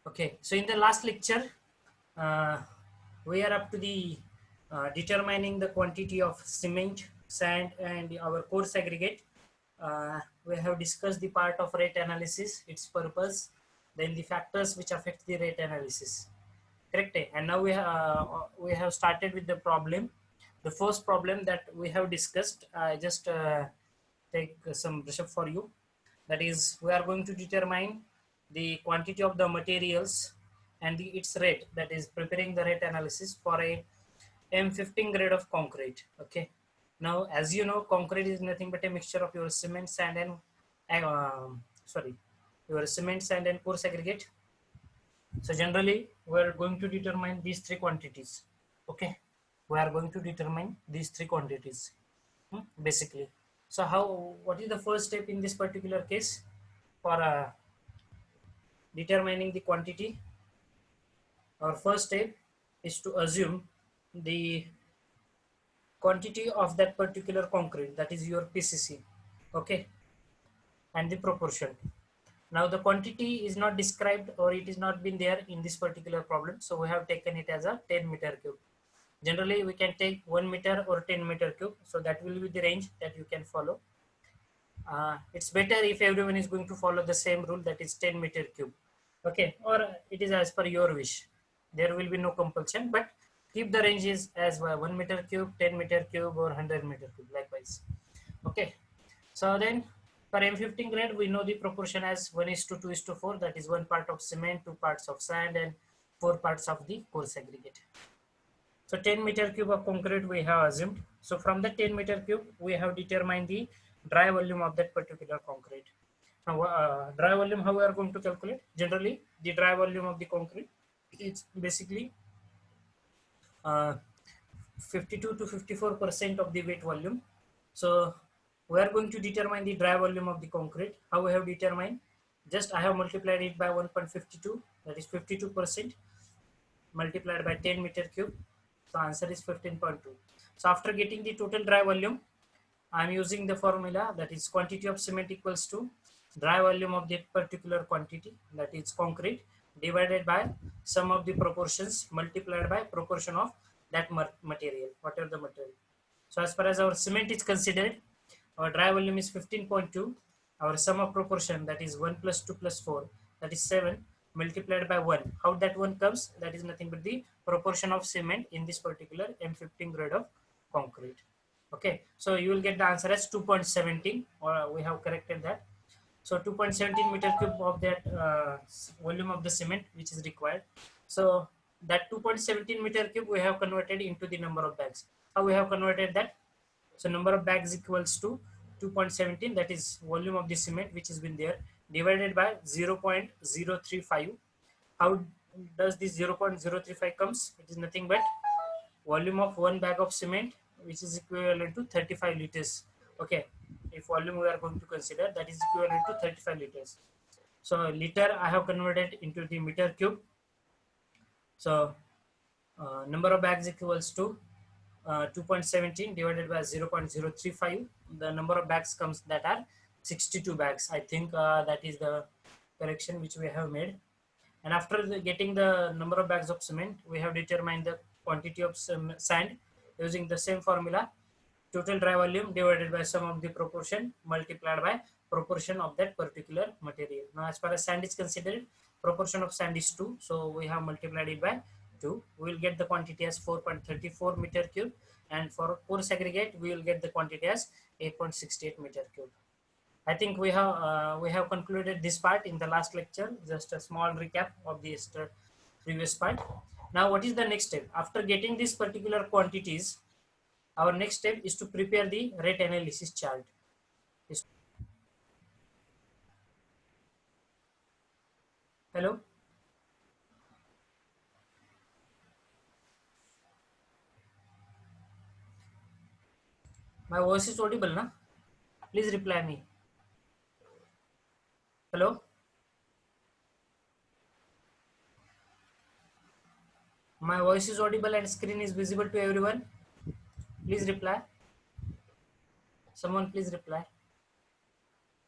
Okay, so in the last lecture, uh, we are up to the determining the quantity of cement, sand, and our coarse aggregate. We have discussed the part of rate analysis, its purpose, then the factors which affect the rate analysis. Correct? And now we have started with the problem. The first problem that we have discussed, I just take some brush up for you. That is, we are going to determine the quantity of the materials and its rate, that is preparing the rate analysis for a M15 grade of concrete. Okay. Now, as you know, concrete is nothing but a mixture of your cement, sand, and your cement, sand, and coarse aggregate. So generally, we are going to determine these three quantities. Okay, we are going to determine these three quantities basically. So what is the first step in this particular case for determining the quantity? Our first step is to assume the quantity of that particular concrete, that is your PCC. Okay, and the proportion. Now the quantity is not described or it is not been there in this particular problem, so we have taken it as a 10 meter cube. Generally we can take 1 meter or 10 meter cube, so that will be the range that you can follow. It's better if everyone is going to follow the same rule, that is 10 meter cube. Okay, or it is as per your wish. There will be no compulsion, but keep the ranges as 1 meter cube, 10 meter cube, or 100 meter cube likewise. Okay, so then for M15 grade, we know the proportion as 1:2:4, that is 1 part of cement, 2 parts of sand, and 4 parts of the coarse aggregate. So 10 meter cube of concrete we have assumed. So from the 10 meter cube, we have determined the dry volume of that particular concrete. Now, dry volume, how we are going to calculate? Generally, the dry volume of the concrete, it's basically 52 to 54% of the weight volume. So we are going to determine the dry volume of the concrete. How we have determined? Just I have multiplied it by 1.52, that is 52%, multiplied by 10 meter cube. So answer is 15.2. So after getting the total dry volume, I am using the formula, that is quantity of cement equals to dry volume of that particular quantity, that is concrete, divided by sum of the proportions multiplied by proportion of that material, whatever the material. So as far as our cement is considered, our dry volume is 15.2. Our sum of proportion, that is 1 plus 2 plus 4, that is 7, multiplied by 1. How that 1 comes? That is nothing but the proportion of cement in this particular M15 grade of concrete. Okay, so you will get the answer as 2.17, or we have corrected that. So 2.17 meter cube of that volume of the cement which is required. So that 2.17 meter cube we have converted into the number of bags. How we have converted that? So number of bags equals to 2.17, that is volume of the cement which has been there, divided by 0.035. How does this 0.035 comes? It is nothing but volume of one bag of cement, which is equivalent to 35 liters. Okay, if volume we are going to consider, that is equivalent to 35 liters. So liter I have converted into the meter cube. So number of bags equals to 2.17 divided by 0.035. The number of bags comes that are 62 bags. I think that is the correction which we have made. And after getting the number of bags of cement, we have determined the quantity of sand using the same formula. Total dry volume divided by sum of the proportion multiplied by proportion of that particular material. Now as far as sand is considered, proportion of sand is 2. So we have multiplied it by 2. We will get the quantity as 4.34 meter cube. And for coarse aggregate, we will get the quantity as 8.68 meter cube. I think we have concluded this part in the last lecture. Just a small recap of the previous part. Now, what is the next step? After getting these particular quantities, our next step is to prepare the rate analysis chart. Hello? My voice is audible, na? Please reply me. Hello? My voice is audible and screen is visible to everyone. Please reply. Someone please reply.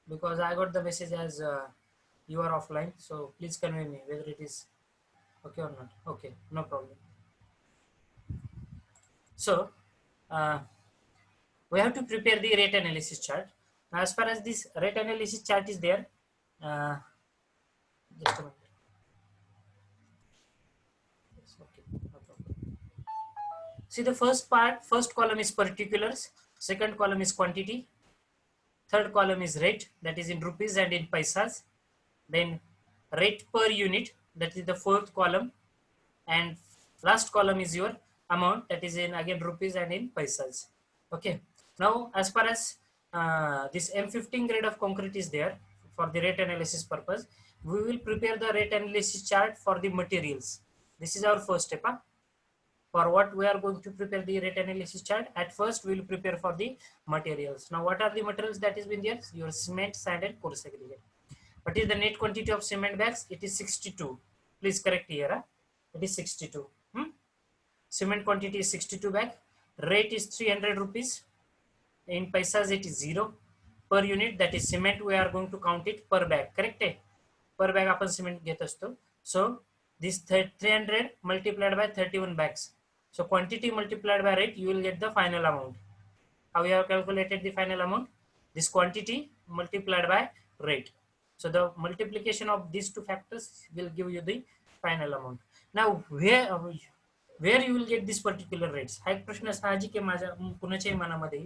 Because I got the message as you are offline, so please convey me whether it is okay or not. Okay, no problem. So uh, we have to prepare the rate analysis chart. Now, as far as this rate analysis chart is there, uh, just a minute. Yes, okay, no problem. See the first part, first column is particulars, second column is quantity, third column is rate, that is in rupees and in paisas, then rate per unit, that is the fourth column, and last column is your amount, that is in again rupees and in paisas. Okay, now as far as this M15 grade of concrete is there for the rate analysis purpose, we will prepare the rate analysis chart for the materials. This is our first step. For what we are going to prepare the rate analysis chart, at first we will prepare for the materials. Now what are the materials that is been there? Your cement, sand and coarse aggregate. What is the net quantity of cement bags? It is 62. Please correct here. It is 62. Cement quantity is 62 bag. Rate is 300 rupees. In paisas it is 0 per unit. That is cement we are going to count it per bag. Correct? Per bag आपण cement घेत असतो. So this 300 multiplied by 31 bags. So quantity multiplied by rate, you will get the final amount. How we have calculated the final amount? This quantity multiplied by rate. So the multiplication of these two factors will give you the final amount. Now where you will get this particular rates? हा एक प्रश्न साहजिक आहे माझ्या कुणाच्याही मनामध्ये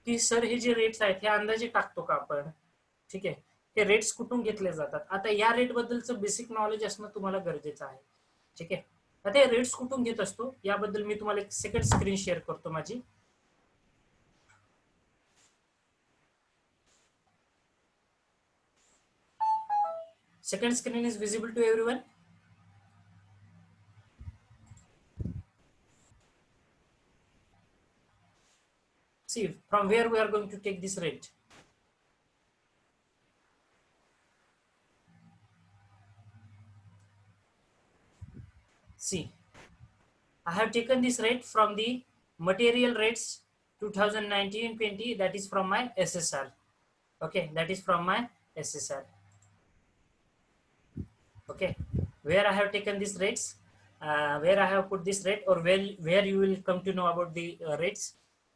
की sir हे जे rates आहेत हे अंदाजे टाकतो का आपण? ठीक आहे, हे रेट्स कुठून घेतले जातात? आता या रेट बद्दलचं बेसिक नॉलेज असणं तुम्हाला गरजेचं आहे. ठीक आहे, आता हे रेट्स कुठून घेत असतो याबद्दल मी तुम्हाला एक सेकंड स्क्रीन शेअर करतो माझी. Second screen is visible to everyone. See from where we are going to take this rate. See, I have taken this rate from the material rates 2019-20, that is from my SSR. Okay, that is from my SSR. Okay, where I have taken these rates, where I have put this rate, or where you will come to know about the rates.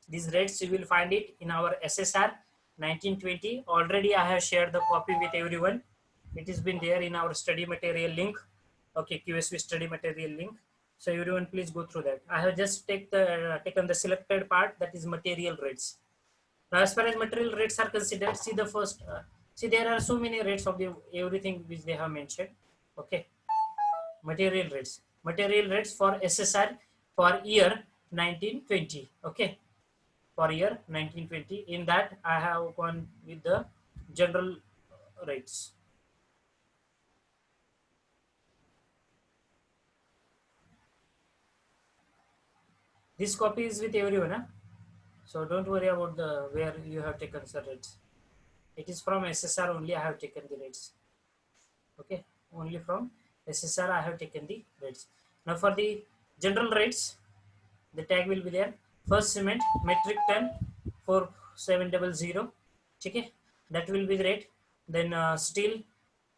These rates you will find it in our SSR 1920. Already I have shared the copy with everyone. It has been there in our study material link. Okay, QSV study material link. So everyone please go through that. I have just taken the selected part, that is material rates. Now as far as material rates are considered, see the first, see there are so many rates of the everything which they have mentioned. Okay, material rates for SSR for year 1920. Okay, for year 1920. In that I have gone with the general rates. This copy is with everyone, huh? So don't worry about the where you have taken the rates. It is from SSR only I have taken the rates. Okay, only from SSR I have taken the rates. Now for the general rates, the tag will be there. First cement metric ton 4700. Okay, that will be the rate. Then steel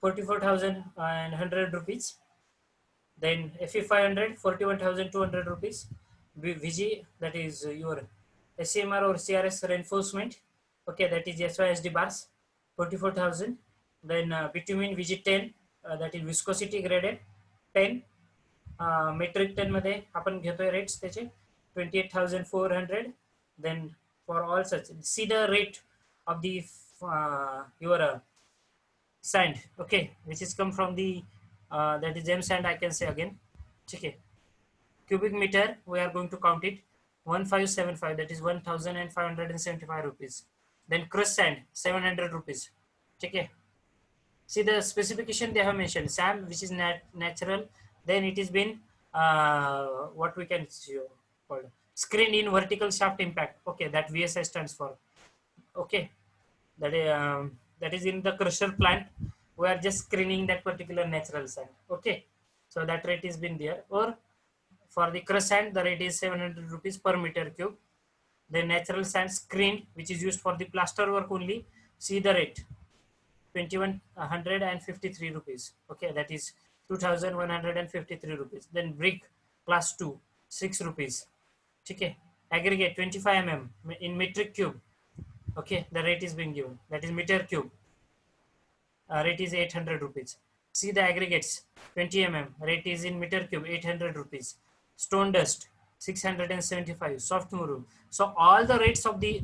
44,100 rupees. Then Fe 500 41,200 rupees. VG, that is your SMR or CRS reinforcement. Okay, that is SYSD bars 44,000. Then bitumen VG10, that is viscosity graded 10. Metric ton मध्ये आपण घेतोय rates त्याचे 28,400. Then for all such, see the rate of the your sand, okay, which is come from the that is gem sand, I can say again. Okay, cubic meter we are going to count it 1575, that is 1,575 rupees. Then crushed sand 700 rupees. Okay, see the specification they have mentioned, sand which is natural, then it has been what we can call screen in vertical shaft impact. Okay, that VSI stands for. Okay, that is in the crusher plant. We are just screening that particular natural sand. Okay, so that rate has been there. Or for the crushed sand, the rate is 700 rupees per meter cube. The natural sand screened, which is used for the plaster work only, see the rate. 2153 rupees. Okay, that is 2153 rupees. Then brick class 2 6 rupees. Okay, aggregate 25 mm in metric cube. Okay, the rate is being given, that is meter cube. Rate is 800 rupees. See the aggregates 20 mm, rate is in meter cube 800 rupees. Stone dust 675, soft muru. So all the rates of the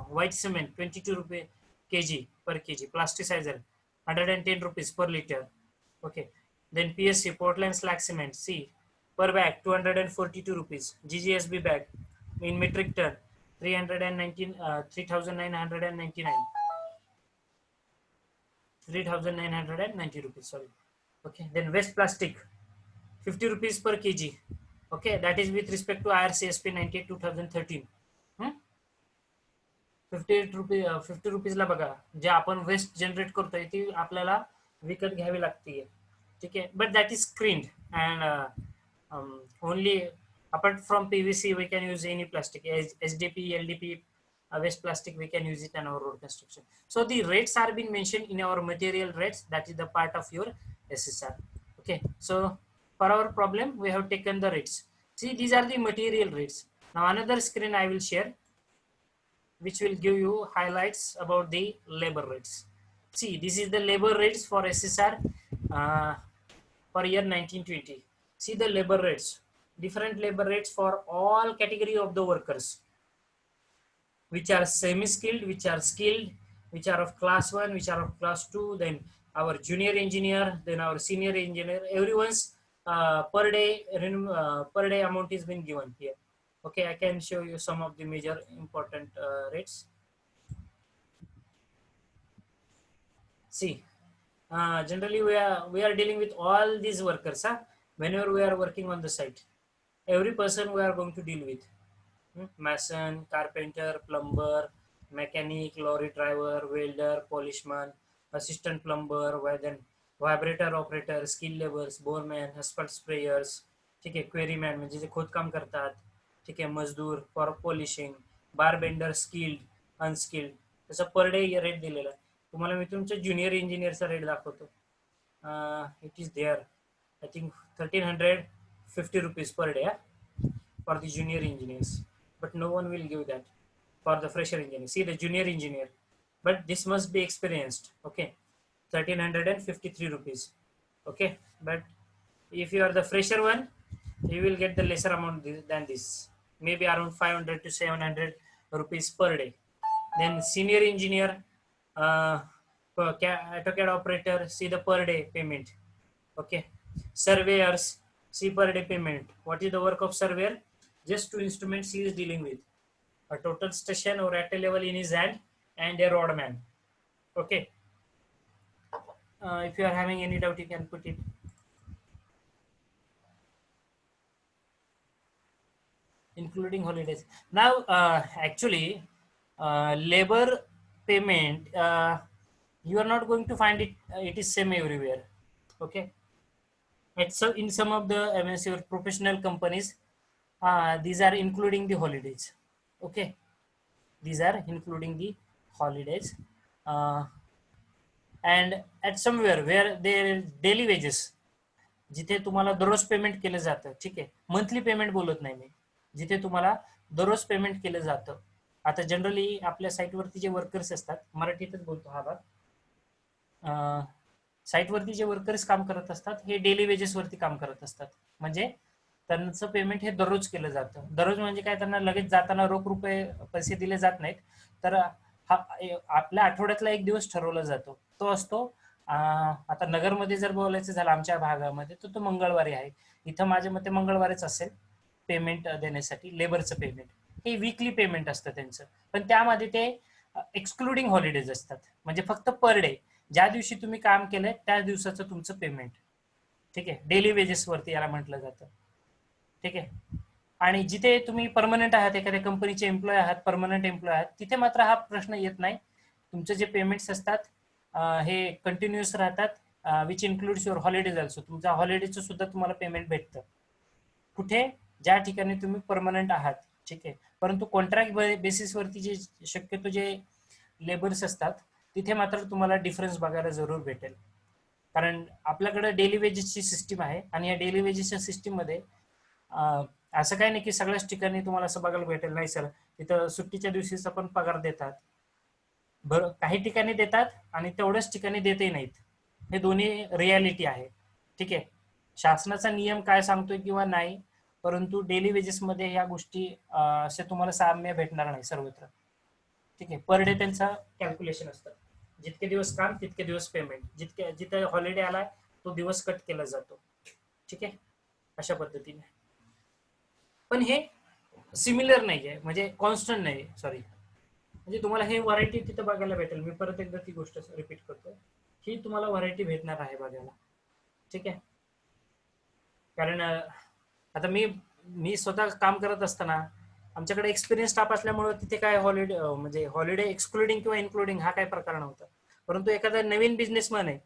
white cement 22 rupees kg per kg, plasticizer 110 rupees per liter. Okay, then PSC Portland slag cement, see per bag 242 rupees. GGSB bag in metric ton 3999, 3990 rupees, sorry. Okay, then waste plastic 50 rupees per kg. Okay, that is with respect to IRCSP 98 2013. 50 रुपीजला बघा जे आपण waste generate करतोय ती आपल्याला विकत घ्यावी लागते. ठीक आहे, but that is screened and only apart from PVC we can use any plastic, SDP, LDP, waste plastic we can use it in our road construction. So the rates are being mentioned in our material rates, that is the part of your SSR. Okay, so for our problem we have taken the rates. See, these are the material rates. Now another screen I will share which will give you highlights about the labor rates. See, this is the labor rates for SSR for year 1920. See the labor rates, different labor rates for all category of the workers, which are semi-skilled, which are skilled, which are of class 1, which are of class 2, then our junior engineer, then our senior engineer. Everyone's per day amount is been given here. Okay, I can show you some of the major important rates. See, generally we are dealing with all these workers. Whenever we are working on the site, every person we are going to deal with. Mason, carpenter, plumber, mechanic, lorry driver, welder, polishman, assistant plumber, then vibrator operator, skill laborers, boreman, asphalt sprayers. ठीक आहे, क्वेरीमॅन म्हणजे जे खोदकाम करतात. ठीक आहे, मजदूर for polishing, bar bender, skilled, unskilled, त्याचा per day rate दिलेला आहे. तुम्हाला मी तुमच्या ज्युनियर इंजिनियरचा रेट दाखवतो. It is there, I think 1350 rupees per day for the junior engineers, but no one will give that for the fresher engineer. See the junior engineer, but this must be experienced. Okay, 1353 rupees. Okay, but if you are the fresher one, you will get the lesser amount than this, maybe around 500 to 700 rupees per day. Then senior engineer, AutoCAD operator, see the per day payment. Okay, surveyors, see per day payment. What is the work of surveyor? Just two instruments he is dealing with, a total station or at a level in his hand and a rod man. Okay, if you are having any doubt you can put it. Including holidays. Now actually labor payment, you are not going to find it, it is same everywhere. Okay, so in some of the MNC or professional companies, these are including the holidays. Okay, these are including the holidays, and at somewhere where their daily wages, जिथे तुम्हाला दररोज payment केलं जातं. ठीक आहे, monthly payment बोलत नाही मी, जिथे तुम्हाला दररोज पेमेंट केलं जातं. आता जनरली आपल्या साईटवरती जे वर्कर्स असतात, मराठीतच बोलतो हा भाग, साईटवरती जे वर्कर्स काम करत असतात हे डेली वेजेसवरती काम करत असतात. म्हणजे त्यांचं पेमेंट हे दररोज केलं जातं. दररोज म्हणजे काय, त्यांना लगेच जाताना रोख रुपये पैसे दिले जात नाहीत, तर हा आपल्या आठवड्यातला एक दिवस ठरवला जातो. तो असतो, आता नगरमध्ये जर बोलायचं झालं आमच्या भागामध्ये, तर तो मंगळवारी आहे. इथं माझ्या मते मंगळवारीच असेल पेमेंट देण्यासाठी. लेबरचं पेमेंट हे वीकली पेमेंट असतं त्यांचं, पण त्यामध्ये ते एक्सक्लुडिंग हॉलिडेज असतात. म्हणजे फक्त पर डे, ज्या दिवशी तुम्ही काम केलंय त्या दिवसाचं तुमचं पेमेंट. ठीक आहे, डेली वेजेस वरती याला म्हटलं जातं. ठीक आहे, आणि जिथे तुम्ही परमनंट आहात, एखाद्या कंपनीचे एम्प्लॉय आहात, परमनंट एम्प्लॉय आहात, तिथे मात्र हा प्रश्न येत नाही. तुमचे जे पेमेंट्स असतात हे कंटिन्युअस राहतात, विच इन्क्लुड्स युअर हॉलिडेज ऑल्सो. तुमच्या हॉलिडेजचं सुद्धा तुम्हाला पेमेंट भेटतं. कुठे, ज्या ठिकाणी तुम्ही परमनंट आहात. ठीक आहे, परंतु कॉन्ट्रॅक्ट बेसिसवरती जे शक्यतो जे लेबर्स असतात तिथे मात्र तुम्हाला डिफरन्स बघायला जरूर भेटेल. कारण आपल्याकडे डेली वेजेसची सिस्टीम आहे आणि या डेली वेजेसच्या सिस्टीममध्ये असं काही नाही की सगळ्याच ठिकाणी तुम्हाला असं बघायला भेटेल. नाही सर, तिथं सुट्टीच्या दिवशीचा पण पगार देतात. बरं, काही ठिकाणी देतात आणि तेवढ्याच ठिकाणी देतही नाहीत. हे दोन्ही रियालिटी आहे. ठीक आहे, शासनाचा नियम काय सांगतोय किंवा नाही, परंतु डेली वेजेसमध्ये ह्या गोष्टी असे तुम्हाला साम्य भेटणार नाही सर्वत्र. ठीक आहे, पर डे त्यांचा कॅल्क्युलेशन असतं. जितके दिवस काम तितके दिवस पेमेंट, जिथे हॉलिडे आलाय तो दिवस कट केला जातो. ठीक आहे, अशा पद्धतीने. पण हे सिमिलर नाही आहे, म्हणजे कॉन्स्टंट नाही, सॉरी, म्हणजे तुम्हाला हे व्हरायटी तिथं बघायला भेटेल. मी परत एकदा ती गोष्ट रिपीट करतो, ही तुम्हाला व्हरायटी भेटणार आहे बघायला. ठीक आहे, कारण आता मी स्वतः काम करत असताना आमच्याकडे एक्सपिरियन्स स्टाफ असल्यामुळे तिथे काय हॉलिडे म्हणजे हॉलिडे एक्सक्लुडिंग किंवा इन्क्लुडिंग हा काय प्रकार नव्हता. परंतु एखादा नवीन बिझनेसमॅन आहे,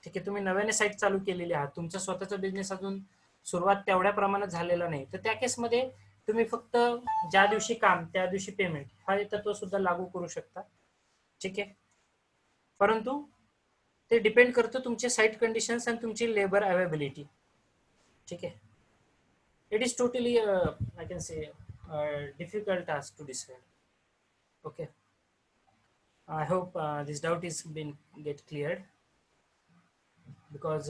ठीक आहे, तुम्ही नव्याने साईट चालू केलेली आहात, तुमचा स्वतःचा बिझनेस अजून सुरुवात तेवढ्या प्रमाणात झालेला नाही, तर त्या केसमध्ये तुम्ही फक्त ज्या दिवशी काम त्या दिवशी पेमेंट हा तत्व सुद्धा लागू करू शकता. ठीक आहे, परंतु ते डिपेंड करतं तुमचे साईट कंडिशन्स आणि तुमची लेबर अवेलेबिलिटी. ठीक आहे, it is totally I can say difficult task to decide. Okay, I hope this doubt is been get cleared, because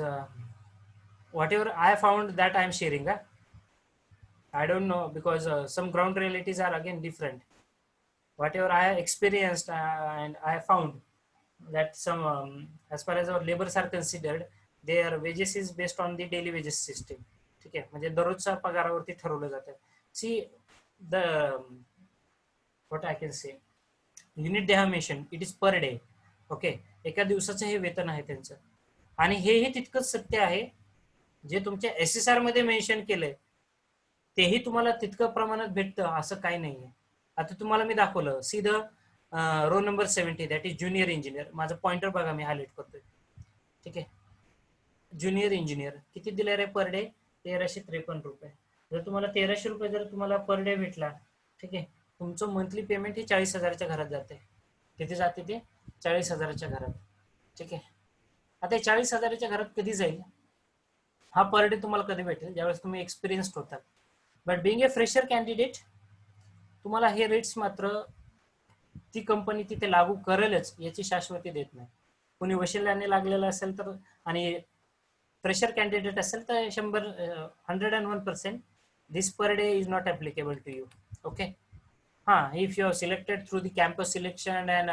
whatever I found that I am sharing. I don't know, because some ground realities are again different. Whatever I experienced and I found that some as far as our laborers are considered, their wages is based on the daily wages system. ठीक आहे, म्हणजे दररोजच्या पगारावरती ठरवलं जातं. See the what I can say unit they have mention, it is per day. Okay, एका दिवसाचं हे वेतन आहे त्यांचं. आणि हेही तितकंच सत्य आहे, जे तुमच्या SSR मध्ये मेन्शन केलंय तेही तुम्हाला तितकं प्रमाणात भेटतं असं काही नाहीये. आता तुम्हाला मी दाखवलं सीधं roll number 70, that is junior engineer. माझं पॉइंटर बघा, मी हायलाइट करतोय. ठीक आहे, ज्युनियर इंजिनियर किती दिले रे पर डे? 1353 रुपये. जर तुम्हाला 1300 रुपये जर तुम्हाला पर डे भेटला, ठीक आहे, तुमचं मंथली पेमेंट हे 40,000च्या घरात जाते. किती जाते ते? 40,000च्या घरात. ठीक आहे, आता 40,000च्या घरात कधी जाईल? हा पर डे तुम्हाला कधी भेटेल? ज्यावेळेस तुम्ही एक्सपिरियन्स्ड होतात. But being a fresher candidate तुम्हाला हे रेट्स मात्र ती कंपनी तिथे लागू करेलच याची शाश्वती देत नाही. कोणी वशिल्याने लागलेलं असेल तर, आणि फ्रेशर कॅन्डिडेट असेल तर 101% this per day is not applicable to you. Okay, हां, if you are selected through the campus selection and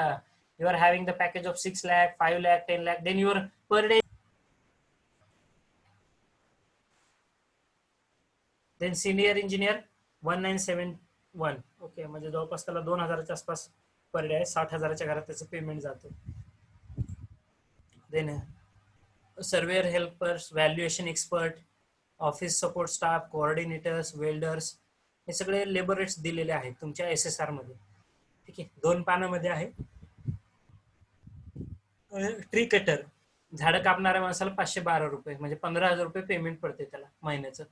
you are having the package of 6 lakh, 5 lakh, 10 lakh, then your per day. Then senior engineer 1971. Okay, म्हणजे जवळपास त्याला 2,000च्या आसपास per day आहे. 60,000च्या घरात त्याचं payment जातं. Then surveyor, helpers, valuation expert, office support staff, coordinators, welders, हे सगळे लेबर रेट्स दिलेले आहेत तुमच्या SSR मध्ये. ठीक आहे, 2 पानामध्ये आहे. ट्री कटर, झाडं कापणाऱ्या माणसाला 512 रुपये, म्हणजे 15,000 रुपये पेमेंट पडते त्याला महिन्याचं.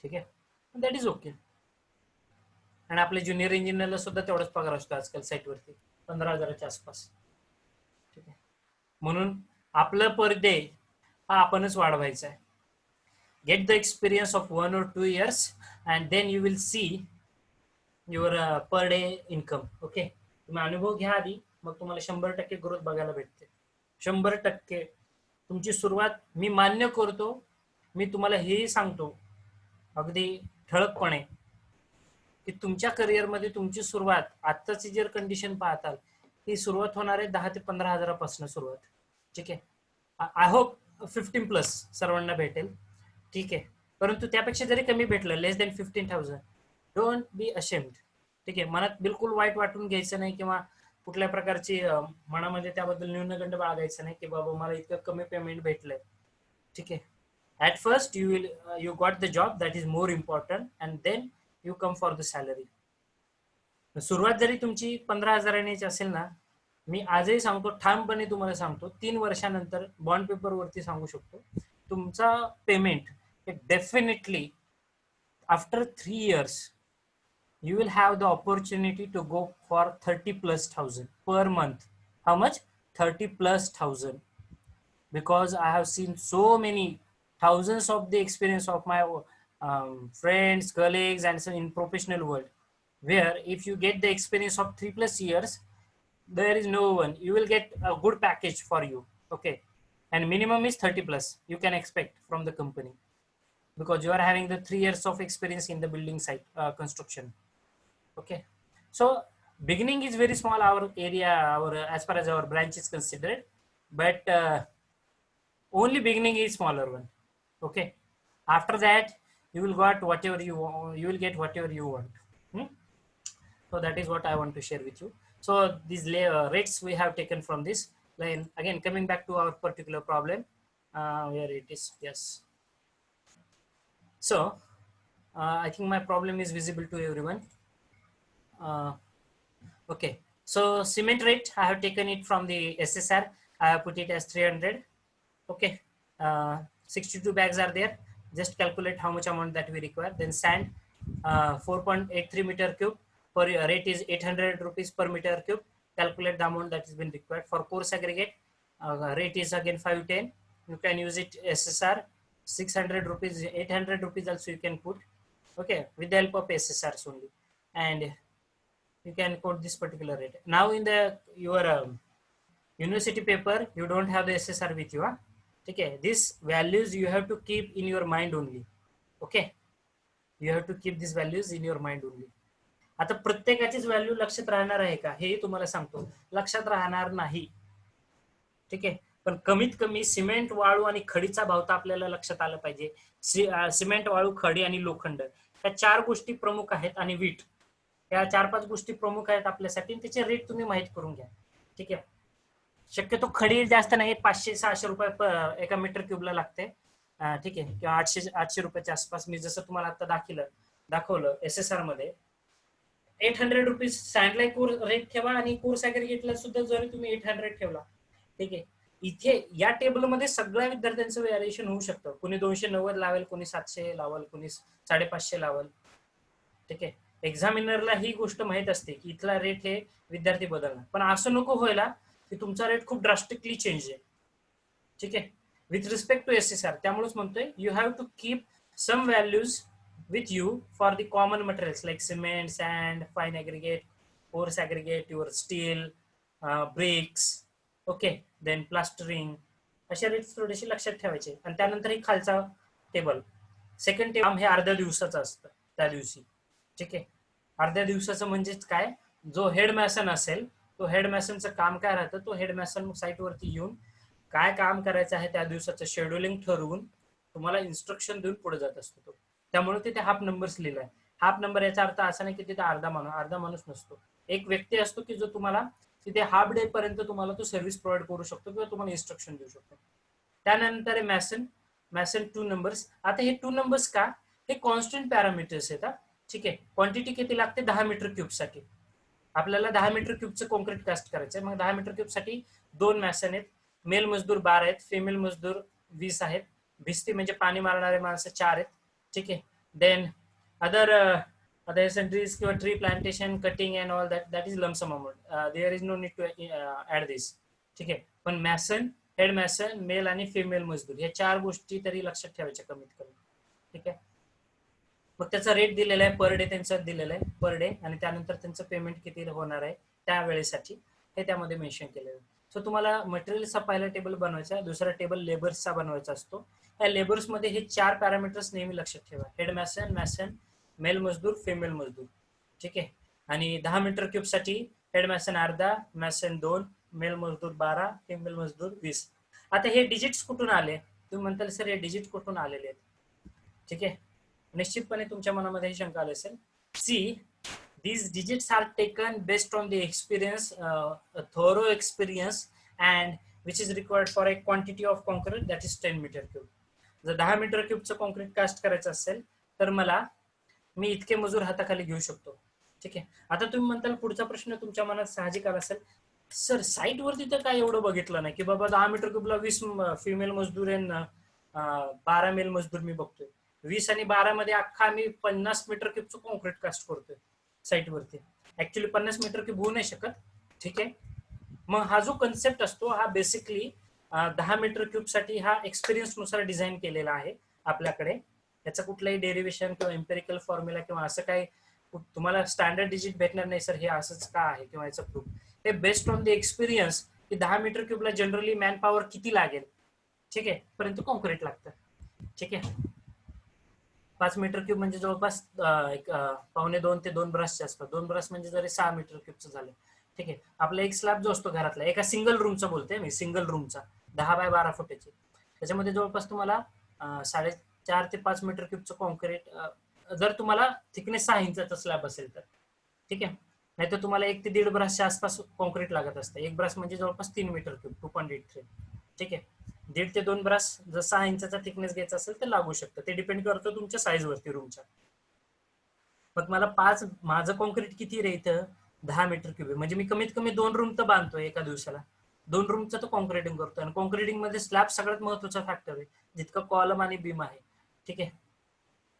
ठीक आहे, दॅट इज ओके. आणि आपल्या ज्युनियर इंजिनियरला सुद्धा तेवढाच पगार असतो आजकाल साईटवरती, 15,000च्या आसपास. ठीक आहे, म्हणून आपलं पर डे हा आपणच वाढवायचा आहे. Get the experience of 1 or 2 years and then you will see your per day income. Okay, तुम्ही अनुभव घ्या आधी, मग तुम्हाला 100% ग्रोथ बघायला भेटते. 100% तुमची सुरुवात मी मान्य करतो. मी तुम्हाला हेही सांगतो अगदी ठळकपणे की तुमच्या करिअरमध्ये तुमची सुरुवात आत्ताची जर कंडिशन पाहताल, ही सुरुवात होणार आहे 10 ते 15,000पासून सुरुवात. ठीक आहे, आय होप 15+ सर्वांना भेटेल. ठीक आहे, परंतु त्यापेक्षा जरी कमी भेटलं, less than 15,000, don't be ashamed. ठीक आहे, मनात बिलकुल वाईट वाटून घ्यायचं नाही किंवा कुठल्या प्रकारची मनामध्ये त्याबद्दल न्यूनगंड बाळगायचं नाही की बाबा मला इतकं कमी पेमेंट भेटलंय. ठीक आहे, at first you got the job, that is more important, and then you come for the salary. सुरुवात जरी तुमची 15,000 असेल ना, मी आजही सांगतो, ठामपणे तुम्हाला सांगतो, 3 वर्षानंतर बॉन्ड पेपरवरती सांगू शकतो, तुमचा payment definitely after 3 years you will have the opportunity to go for 30,000+ per month. How much? 30,000+, because I have seen so many thousands of the experience of my friends, colleagues, and so in professional world, where if you get the experience of 3+ years, there is no one. You will get a good package for you. Okay, and minimum is 30+ you can expect from the company, because you are having the 3 years of experience in the building site construction. Okay, so beginning is very small, our area, our as far as our branch is considered, but only beginning is smaller one. Okay, after that you will get whatever you want, you will get whatever you want. So that is what I want to share with you. So these rates we have taken from this line. Again, coming back to our particular problem, where it is, yes. So I think my problem is visible to everyone. Okay, so cement rate, I have taken it from the SSR. I have put it as 300. Okay, 62 bags are there. Just calculate how much amount that we require. Then sand, 4.83 meter cube. Per rate is 800 rupees per meter cube. Calculate the amount that has been required. For coarse aggregate, rate is again 510. You can use it SSR, 600 rupees, 800 rupees also you can put. Okay, with the help of SSRs only. And you can quote this particular rate. Now in the your university paper, you don't have the SSR with you. Huh? Okay, these values you have to keep in your mind only. Okay, you have to keep these values in your mind only. आता प्रत्येकाचीच value लक्षात राहणार आहे का, हे तुम्हाला सांगतो. लक्षात राहणार नाही. ठीक आहे, पण कमीत कमी सिमेंट, वाळू आणि खडीचा भाव तर आपल्याला लक्षात आला पाहिजे. सिमेंट, वाळू, खडी आणि लोखंड, या 4 गोष्टी प्रमुख आहेत, आणि वीट, या 4-5 गोष्टी प्रमुख आहेत आपल्यासाठी. त्याचे रेट तुम्ही माहित करून घ्या. ठीक आहे, शक्यतो खडी जास्त नाही, 500-600 रुपये एका मीटर क्यूबला लागते. ठीक आहे, किंवा 800 रुपयाच्या आसपास. मी जसं तुम्हाला आता दाखवलं SSR मध्ये 800 रुपीज सँडला रेट ठेवा, आणि कोर्स ॲग्रिगेटला सुद्धा जरी तुम्ही 800 ठेवला. ठीक आहे, इथे या टेबलमध्ये सगळ्या विद्यार्थ्यांचं व्हॅरिएशन होऊ शकतं. कोणी 290 लावेल, कोणी 700 लावेल, कोणी 550 लावेल. ठीक आहे, एक्झामिनरला ही गोष्ट माहित असते की इथला रेट हे विद्यार्थी बदलणार, पण असं नको व्हायला की तुमचा रेट खूप ड्रास्टिकली चेंज आहे. ठीक आहे, विथ रिस्पेक्ट टू SSR. त्यामुळेच म्हणतोय you have to keep some values with you for the common materials like cement, sand, fine aggregate, coarse aggregate, your steel, bricks, okay, then plastering. अशा rates थोडेसे लक्षात ठेवायचे. आणि त्यानंतर हे खालचा टेबल, सेकंड टेबल, हे अर्ध्या दिवसाचं असतं त्या दिवशी. ठीक आहे, अर्ध्या दिवसाचं म्हणजेच काय, जो हेड मॅसन असेल, तो हेड मॅसनचं काम काय राहतं, तो हेड मॅसन साईटवरती येऊन काय काम करायचं आहे त्या दिवसाचं शेड्युलिंग ठरवून तुम्हाला इन्स्ट्रक्शन देऊन पुढे जात असतो तो. त्यामुळे तिथे हाफ नंबर्स लिहिलाय. हाफ नंबर याचा अर्थ असा नाही की तिथे अर्धा माणूस नसतो. एक व्यक्ती असतो की जो तुम्हाला तिथे हाफ डे पर्यंत तुम्हाला तो सर्व्हिस प्रोव्हाइड करू शकतो किंवा तुम्हाला इन्स्ट्रक्शन देऊ शकतो. त्यानंतर मॅसन 2 नंबर्स. आता हे 2 नंबर्स का, हे कॉन्स्टंट पॅरामीटर्स आहेत. ठीक आहे, क्वांटिटी किती लागते 10 मीटर क्यूब साठी. आपल्याला 10 मीटर क्यूबचं कॉन्क्रीट कास्ट करायचं आहे. मग 10 मीटर क्यूब साठी 2 मॅसन आहेत. मेल मजदूर 12 आहेत, फिमेल मजदूर 20 आहेत. भिस्ती म्हणजे पाणी मारणारे माणसं 4 आहेत. ठीक आहे, देन अदर सन्ट्रीज किंवा tree plantation, cutting and all that is lump sum amount. There is no need to add this. ठीक आहे, पण मॅसन, हेड मॅसन, मेल आणि फिमेल मजदूर या 4 गोष्टी तरी लक्षात ठेवायच्या कमीत कमी. ठीक आहे, मग त्याचा रेट दिलेला आहे, पर डे त्यांचं दिलेलं आहे, पर डे, आणि त्यानंतर त्यांचं पेमेंट किती होणार आहे त्या वेळेसाठी हे त्यामध्ये मेन्शन केलेलं आहे. सो तुम्हाला मटेरियलचा पहिला टेबल बनवायचा, दुसरा टेबल लेबर्सचा बनवायचा असतो. या लेबर्स मध्ये हे 4 पॅरामीटर्स नेहमी लक्षात ठेवा, हेड मॅसन, मेल मजदूर, फिमेल मजदूर. ठीक आहे, आणि 10 मीटर क्यूब साठी हेड मॅसन अर्धा, मॅसन 2, मेल मजदूर 12, फिमेल मजदूर 20. आता हे डिजिट्स कुठून आले, तुम्ही म्हणताल सर हे डिजिट कुठून आलेले आहेत. ठीक आहे, निश्चितपणे तुमच्या मनामध्ये ही शंका आली असेल. सी, these digits are taken based on the experience, thorough experience, and which is required for a quantity of concrete that is 10 meter cube. जर 10 मीटर क्यूबचं कॉन्क्रीट कास्ट करायचं असेल तर मी इतके मजूर हाताखाली घेऊ शकतो. ठीक आहे, आता तुम्ही म्हणताल पुढचा प्रश्न तुमच्या मनात साहजिक आला असेल, सर साईट वरती तर काय एवढं बघितलं नाही की बाबा 10 मीटर क्यूबला 20 फिमेल मजदूर आहे, 12 मेल मजदूर मी बघतोय. 20 आणि 12 मध्ये अख्खा मी 50 मीटर क्यूबचं कॉन्क्रीट कास्ट करतोय साईट वरती. ऍक्च्युअली 50 मीटर क्यूब होऊ नाही शकत. ठीक आहे, मग हा जो कन्सेप्ट असतो हा बेसिकली 10 मीटर क्यूब साठी हा एक्सपिरियन्स नुसार डिझाईन केलेला आहे आपल्याकडे. त्याचं कुठलंही डेरिव्हेशन किंवा एम्पेरिकल फॉर्म्युला किंवा असं काही तुम्हाला स्टँडर्ड डिजिट भेटणार नाही सर हे असंच का आहे किंवा याचं प्रूफ. हे बेस्ड ऑन द एक्सपिरियन्स की 10 मीटर क्यूबला जनरली मॅन पॉवर किती लागेल, ठीक आहे, परंतु कॉन्क्रीट लागतं. ठीक आहे, 5 मीटर क्यूब म्हणजे जवळपास एक 1.25 ते 2 ब्रशचे असतात. 2 ब्रश म्हणजे जरी 6 मीटर क्यूबचं झालं. ठीक आहे, आपला एक स्लॅब जो असतो घरातला एका सिंगल रूमचा बोलते मी, सिंगल रूमचा 10 बाय 12 फुटाची, त्याच्यामध्ये जवळपास तुम्हाला 4.5 ते 5 मीटर क्यूबचं कॉन्क्रीट, जर तुम्हाला थिकनेस 6 इंचाचा स्लॅब असेल तर. ठीक आहे, नाही तर तुम्हाला 1 ते 1.5 ब्रशच्या आसपास कॉन्क्रीट लागत असतं. एक ब्रश म्हणजे जवळपास 3 मीटर क्यूब 2.83. ठीक आहे, 1.5 ते 2 ब्रश जर 6 इंचाचा थिकनेस घ्यायचा असेल तर लागू शकतं. ते डिपेंड करतं तुमच्या साईज वरती रूमच्या. मग मला माझं कॉन्क्रीट किती रे इथं 10 मीटर क्यूब आहे, म्हणजे मी कमीत कमी 2 रूम तर बांधतोय एका दिवसाला. 2 रूमचं तर कॉन्क्रीटिंग करतोय. आणि कॉन्क्रीटिंग मध्ये स्लॅब सगळ्यात महत्वाचा फॅक्टर आहे, जितकं कॉलम आणि बीम आहे. ठीक आहे,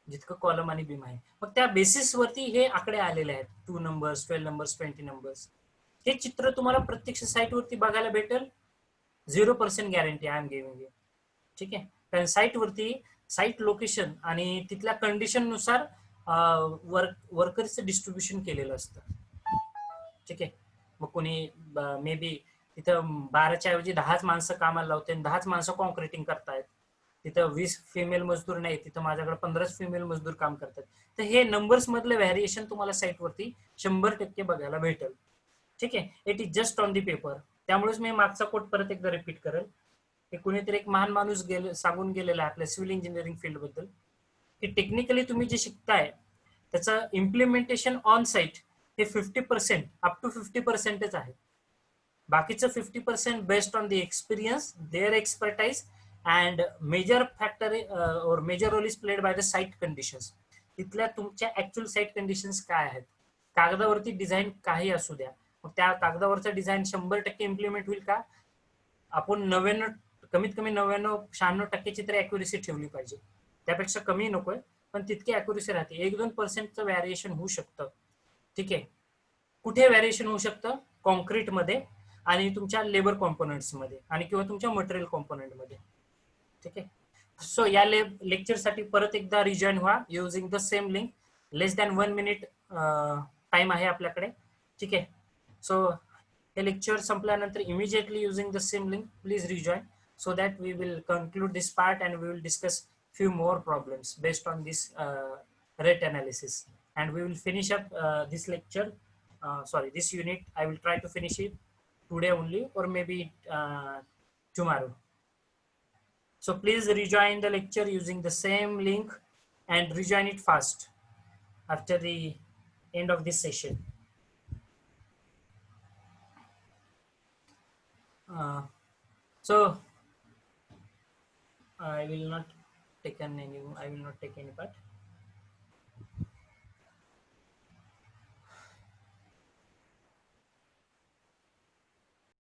जितकं कॉलम आणि बीम आहे. मग त्या बेसिस वरती हे आकडे आलेले आहेत, 2 नंबर्स, 12 नंबर्स, 20 नंबर्स. हे चित्र तुम्हाला प्रत्यक्ष साईट वरती बघायला भेटेल. 0% guarantee I am giving you. ठीक आहे, कारण साईट वरती साईट लोकेशन आणि तिथल्या कंडिशन नुसार वर्कर्सचं डिस्ट्रीब्युशन केलेलं असतं. ठीक आहे, मग कोणी मे बी तिथं 12च्या ऐवजी 10च माणसं कामाला लावते आणि 10च माणसं कॉन्क्रीटिंग करतायत. तिथं 20 फिमेल मजदूर नाही, तिथं माझ्याकडे 15 फिमेल मजदूर काम करतात. तर हे नंबर्स मधले व्हॅरिएशन तुम्हाला साईट वरती 100% बघायला भेटेल. ठीक आहे, it is just on the paper. त्यामुळेच मी मागचा कोट परत एकदा रिपीट करेल की कुणीतरी एक महान माणूस सांगून गेलेला आहे आपल्या सिव्हिल इंजिनिअरिंग फील्ड बद्दल की टेक्निकली तुम्ही जे शिकताय त्याचं इम्प्लिमेंटेशन ऑन साईट हे 50% अप टू 50%च आहे. बाकीचं 50% based on the experience, their expertise and major factor और major role is played by the site conditions. तिथल्या तुमच्या ऍक्च्युअल साईट कंडिशन्स काय आहेत. कागदावरती डिझाईन काही असू द्या, मग त्या कागदावरचं डिझाईन 100% इम्प्लिमेंट होईल का. आपण 99, कमीत कमी 99-96% तरी अॅक्युरेसी ठेवली पाहिजे. त्यापेक्षा कमी नकोय, पण तितकी अॅक्युरेसी राहते. 1-2%चं व्हॅरिएशन होऊ शकतं. ठीक आहे, कुठे व्हॅरिएशन होऊ शकतं, कॉन्क्रीटमध्ये आणि तुमच्या लेबर कॉम्पोनंट्समध्ये आणि किंवा तुमच्या मटेरियल कॉम्पोनंटमध्ये. ठीक आहे, सो या लेक्चरसाठी परत एकदा रिजॉईन व्हा using the same link. Less than 1 minute time आहे आपल्याकडे. ठीक आहे, सो हे लेक्चर संपल्यानंतर immediately using the same link please rejoin so that we will conclude this part and we will discuss few more problems based on this rate analysis, and we will finish up this lecture, this unit. I will try to finish it today only or maybe tomorrow. So please rejoin the lecture using the same link and rejoin it fast after the end of this session. So I will not take any part.